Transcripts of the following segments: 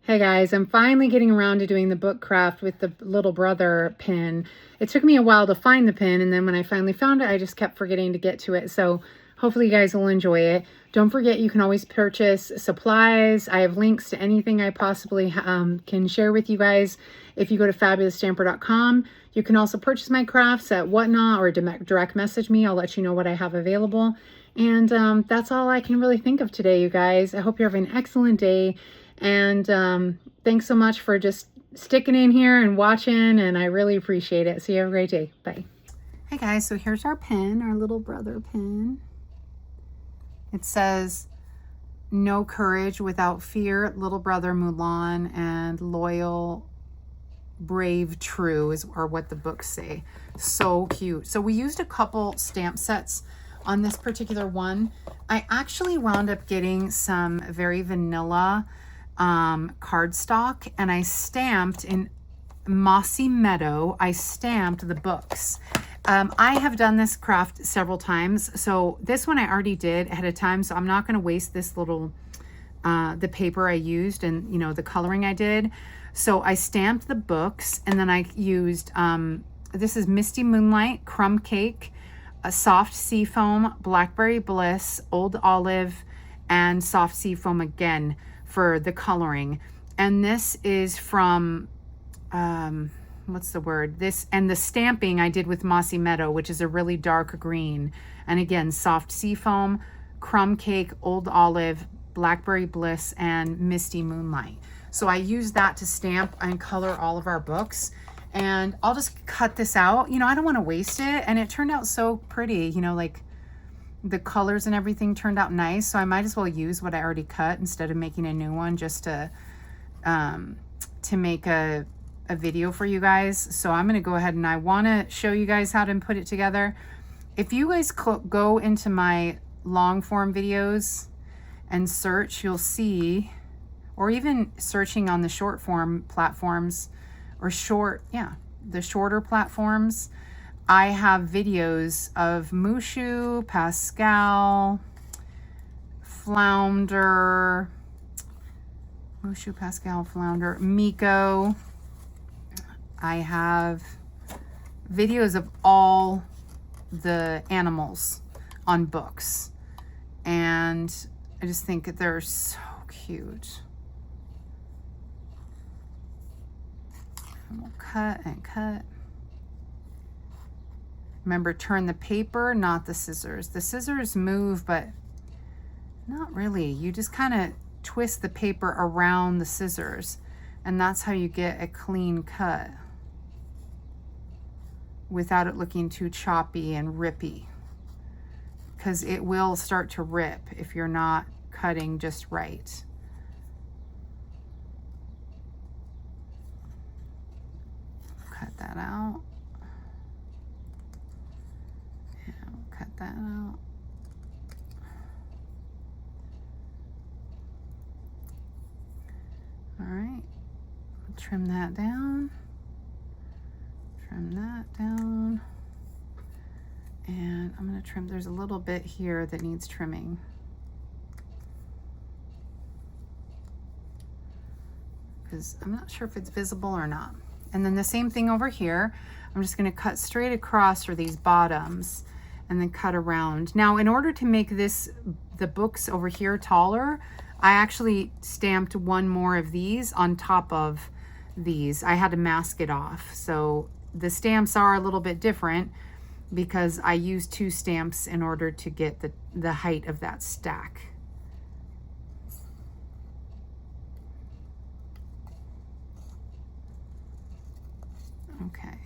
Hey guys, I'm finally getting around to doing the book craft with the little brother pin. It took me a while to find the pin, and then when I finally found it, I just kept forgetting to get to it. So hopefully you guys will enjoy it. Don't forget, you can always purchase supplies. I have links to anything I possibly can share with you guys if you go to fabulous.stamper.com. You can also purchase my crafts at Whatnot or direct message me. I'll let you know what I have available. And that's all I can really think of today, you guys. I hope you're having an excellent day. And thanks so much for just sticking in here and watching, and I really appreciate it. So you have a great day. Bye. Hey guys, so here's our pin, our little brother pin. It says, "No courage without fear, little brother Mulan, and loyal, brave, true," are what the books say. So cute. So we used a couple stamp sets on this particular one. I actually wound up getting some very vanilla cardstock, and I stamped in Mossy Meadow. I stamped the books. I have done this craft several times, so this one I already did ahead of time, so I'm not going to waste this little the paper I used and the coloring I did. So I stamped the books, and then I used this is Misty Moonlight, Crumb Cake, a Soft Sea Foam, Blackberry Bliss, Old Olive, and Soft Sea Foam again for the coloring. And this is from what's the word, this, and the stamping I did with Mossy Meadow, which is a really dark green. And again, Soft Sea Foam, Crumb Cake, Old Olive, Blackberry Bliss, and Misty Moonlight. So I used that to stamp and color all of our books. And I'll just cut this out. I don't want to waste it, and it turned out so pretty, like the colors and everything turned out nice, so I might as well use what I already cut instead of making a new one just to make a video for you guys. So I'm going to go ahead, and I want to show you guys how to put it together. If you guys go into my long form videos and search, you'll see, or even searching on the short form platforms, or the shorter platforms, I have videos of Mushu, Pascal, Flounder, Miko. I have videos of all the animals on books, and I just think they're so cute. And we'll cut and cut. Remember, turn the paper, not the scissors. The scissors move, but not really. You just kind of twist the paper around the scissors, and that's how you get a clean cut without it looking too choppy and rippy, because it will start to rip if you're not cutting just right. Cut that out. Cut that out. All right, trim that down, trim that down, and I'm going to trim, there's a little bit here that needs trimming. Because I'm not sure if it's visible or not. And then the same thing over here. I'm just going to cut straight across for these bottoms and then cut around. Now, in order to make the books over here taller, I actually stamped one more of these on top of these. I had to mask it off. So the stamps are a little bit different because I used two stamps in order to get the height of that stack. Okay.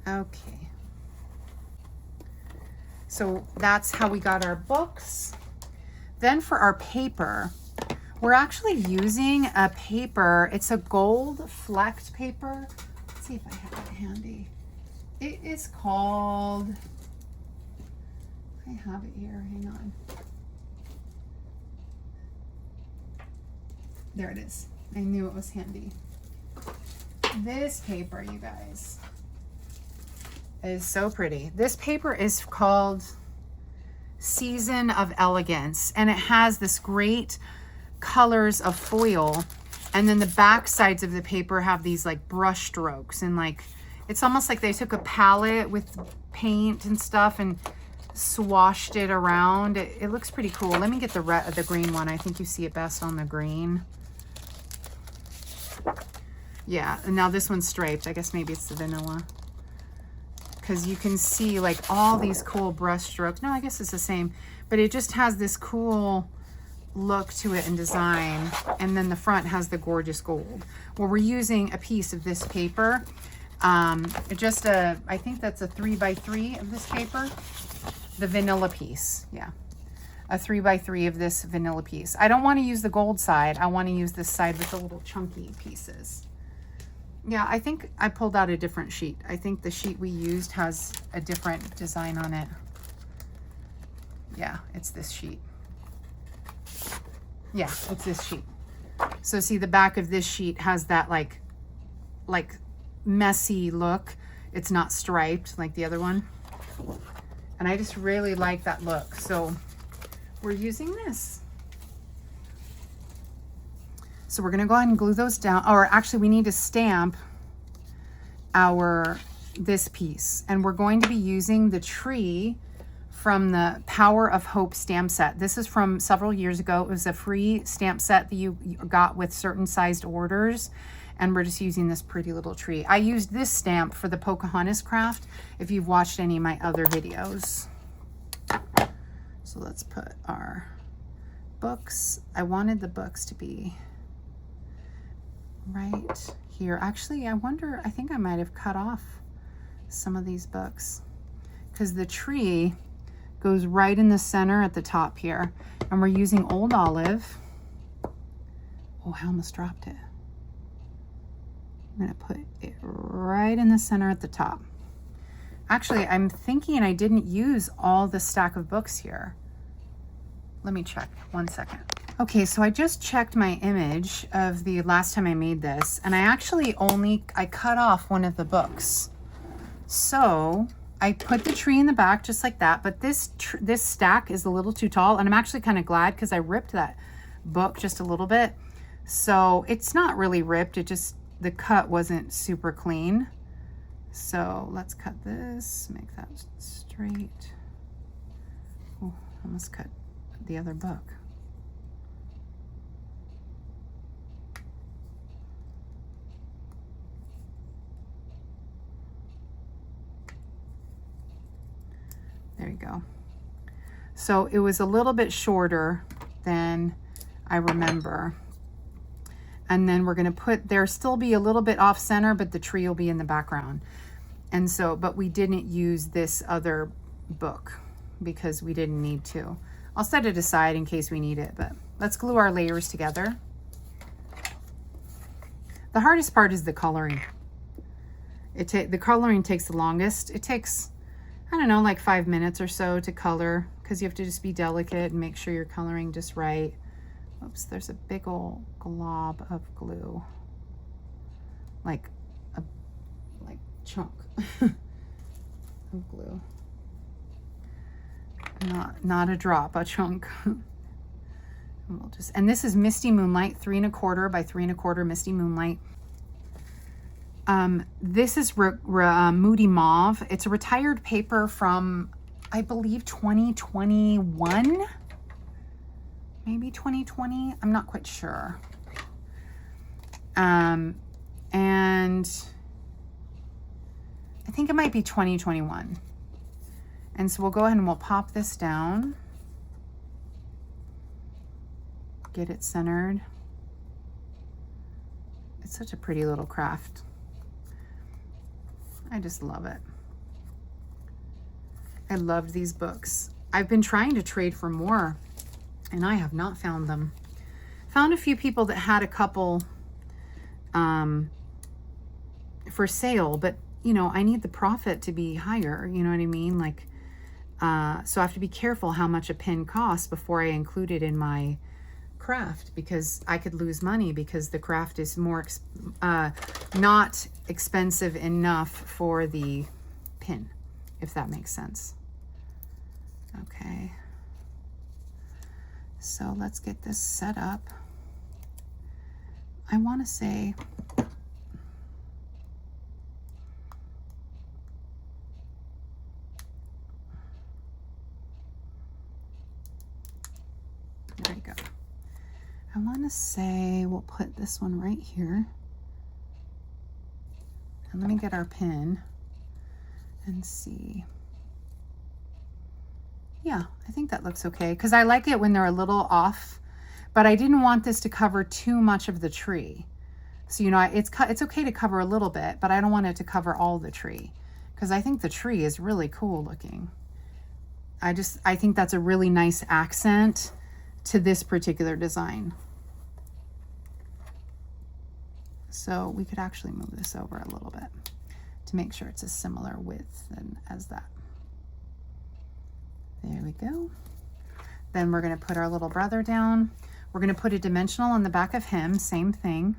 Okay. So that's how we got our books. Then for our paper, we're actually using a paper. It's a gold flecked paper. Let's see if I have it handy. It is called, I have it here, hang on. There it is. I knew it was handy. This paper, you guys, is so pretty. This paper is called Season of Elegance, and it has this great colors of foil, and then the back sides of the paper have these like brush strokes, and like it's almost like they took a palette with paint and stuff and swashed it around. It looks pretty cool. Let me get the green one. I think you see it best on the green. Yeah, and now this one's striped. I guess maybe it's the vanilla, because you can see like all these cool brush strokes. No, I guess it's the same, but it just has this cool look to it and design. And then the front has the gorgeous gold. Well, we're using a piece of this paper. I think that's a 3x3 of this paper. The vanilla piece, yeah. A 3x3 of this vanilla piece. I don't want to use the gold side. I want to use this side with the little chunky pieces. Yeah, I think I pulled out a different sheet. I think the sheet we used has a different design on it. Yeah, it's this sheet. Yeah, it's this sheet. So see, the back of this sheet has that like messy look. It's not striped like the other one. And I just really like that look. So we're using this. So we're gonna go ahead and glue those down, or actually we need to stamp this piece. And we're going to be using the tree from the Power of Hope stamp set. This is from several years ago. It was a free stamp set that you got with certain sized orders. And we're just using this pretty little tree. I used this stamp for the Pocahontas craft, if you've watched any of my other videos. So let's put our books. I wanted the books to be right here. Actually, I think I might have cut off some of these books, because the tree goes right in the center at the top here. And we're using Old Olive. Oh, I almost dropped it. I'm gonna put it right in the center at the top. Actually, I'm thinking I didn't use all the stack of books here. Let me check, 1 second. Okay, so I just checked my image of the last time I made this, and I actually I cut off one of the books. So I put the tree in the back just like that, but this stack is a little too tall, and I'm actually kind of glad, because I ripped that book just a little bit. So it's not really ripped, it just, the cut wasn't super clean. So let's cut this, make that straight. Oh, almost cut the other book. There you go. So it was a little bit shorter than I remember. And then we're going to put, there still be a little bit off center, but the tree will be in the background. And so, but we didn't use this other book because we didn't need to. I'll set it aside in case we need it, but let's glue our layers together. The hardest part is the coloring. The coloring takes the longest. It takes, I don't know, like 5 minutes or so to color, because you have to just be delicate and make sure you're coloring just right. Oops, there's a big old glob of glue, like a chunk of glue. Not a drop, a chunk. And this is Misty Moonlight, 3 1/4 by 3 1/4 Misty Moonlight. This is Moody Mauve. It's a retired paper from, I believe, 2021. Maybe 2020. I'm not quite sure. And I think it might be 2021. And so we'll go ahead and we'll pop this down. Get it centered. It's such a pretty little craft. I just love it. I love these books. I've been trying to trade for more, and I have not found them. Found a few people that had a couple for sale, but you know, I need the profit to be higher, you know what I mean? Like, so I have to be careful how much a pin costs before I include it in my craft because I could lose money because the craft is more not expensive enough for the pin, if that makes sense. Okay, so let's get this set up. I want to say there we go. I want to say we'll put this one right here. And let me get our pin and see. Yeah, I think that looks okay because I like it when they're a little off, but I didn't want this to cover too much of the tree. So, you know, it's okay to cover a little bit, but I don't want it to cover all the tree because I think the tree is really cool looking. I think that's a really nice accent to this particular design. So we could actually move this over a little bit to make sure it's a similar width as that. There we go. Then we're going to put our little brother down. We're going to put a dimensional on the back of him, same thing,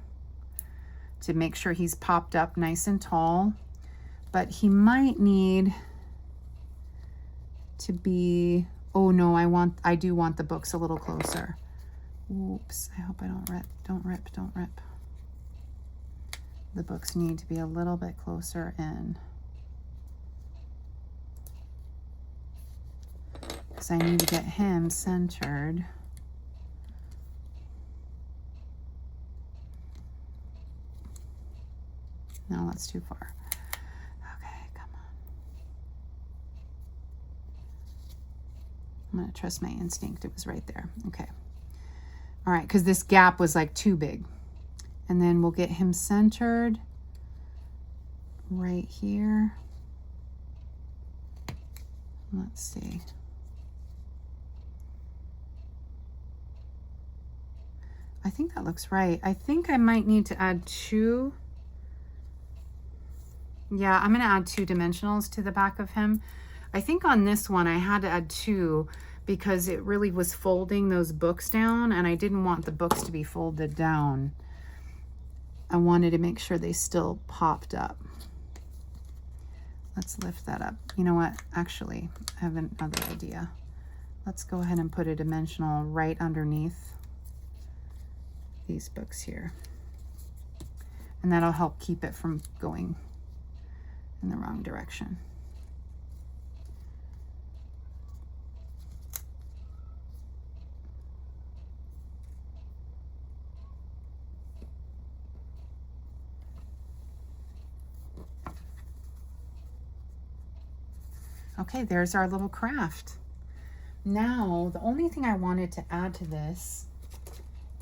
to make sure he's popped up nice and tall. But he might need to be, oh no, I do want the books a little closer. Oops, I hope I don't rip. The books need to be a little bit closer in. Because I need to get him centered. No, that's too far. Okay, come on. I'm going to trust my instinct. It was right there. Okay. All right, because this gap was like too big. And then we'll get him centered right here. Let's see. I think that looks right. I think I might need to add 2. Yeah, I'm going to add 2 dimensionals to the back of him. I think on this one I had to add 2 because it really was folding those books down and I didn't want the books to be folded down. I wanted to make sure they still popped up. Let's lift that up. You know what? Actually, I have another idea. Let's go ahead and put a dimensional right underneath these books here. And that'll help keep it from going in the wrong direction. Okay, there's our little craft. Now, the only thing I wanted to add to this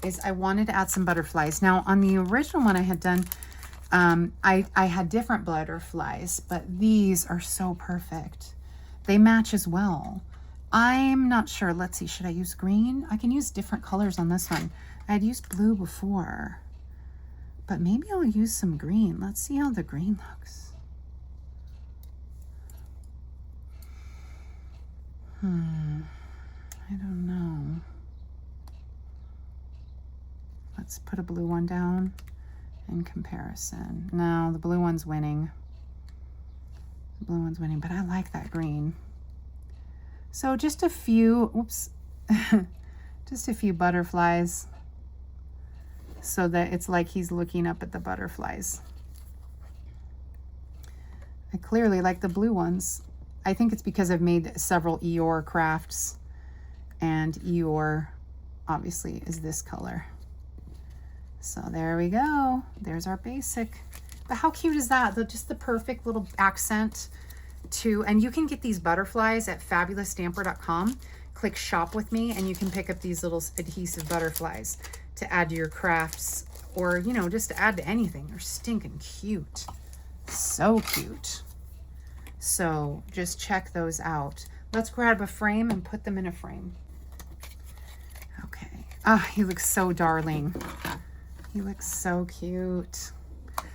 is I wanted to add some butterflies. Now, on the original one I had done, I had different butterflies, but these are so perfect. They match as well. I'm not sure. Let's see, should I use green? I can use different colors on this one. I had used blue before, but maybe I'll use some green. Let's see how the green looks. I don't know. Let's put a blue one down in comparison. No, the blue one's winning. The blue one's winning, but I like that green. So just a few, oops, just a few butterflies so that it's like he's looking up at the butterflies. I clearly like the blue ones. I think it's because I've made several Eeyore crafts, and Eeyore obviously is this color. So there we go. There's our basic. But how cute is that? Just the perfect little accent to, and you can get these butterflies at fabulousstamper.com. Click shop with me and you can pick up these little adhesive butterflies to add to your crafts, or, you know, just to add to anything. They're stinking cute. So cute. So just check those out. Let's grab a frame and put them in a frame. Okay. Oh, he looks so darling. He looks so cute.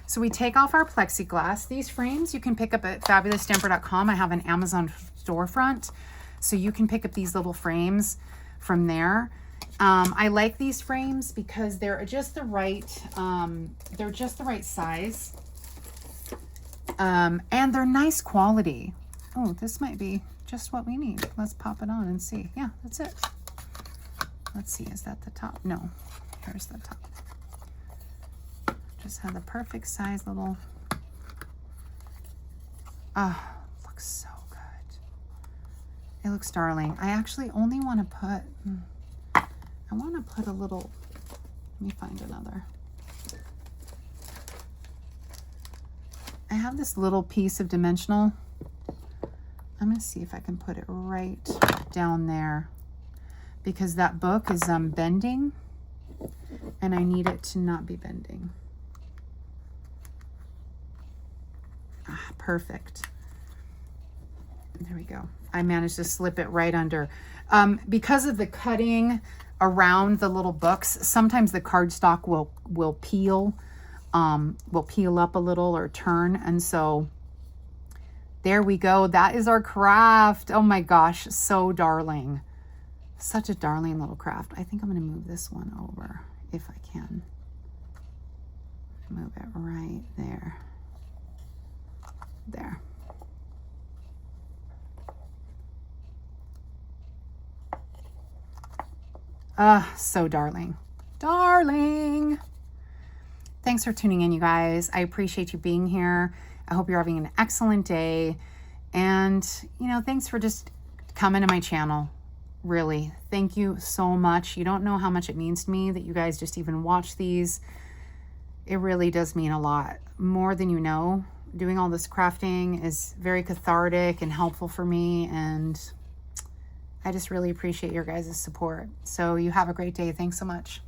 So we take off our plexiglass. These frames you can pick up at fabulousstamper.com. I have an Amazon storefront, so you can pick up these little frames from there. I like these frames because they're just the right size. And they're nice quality. Oh, this might be just what we need. Let's pop it on and see. Yeah, that's it. Let's see, is that the top? No, here's the top. Just have the perfect size little, looks so good. It looks darling. I actually only want to put, I want to put a little, let me find another. I have this little piece of dimensional. I'm going to see if I can put it right down there because that book is bending and I need it to not be bending. Perfect. There we go. I managed to slip it right under. Because of the cutting around the little books, sometimes the cardstock will peel up a little or turn. And so there we go. That is our craft. Oh my gosh, so darling. Such a darling little craft. I think I'm going to move this one over if I can. Move it right there. There. So darling. Darling. Thanks for tuning in, you guys. I appreciate you being here. I hope you're having an excellent day. And, you know, thanks for just coming to my channel. Really. Thank you so much. You don't know how much it means to me that you guys just even watch these. It really does mean a lot. More than you know. Doing all this crafting is very cathartic and helpful for me. And I just really appreciate your guys' support. So you have a great day. Thanks so much.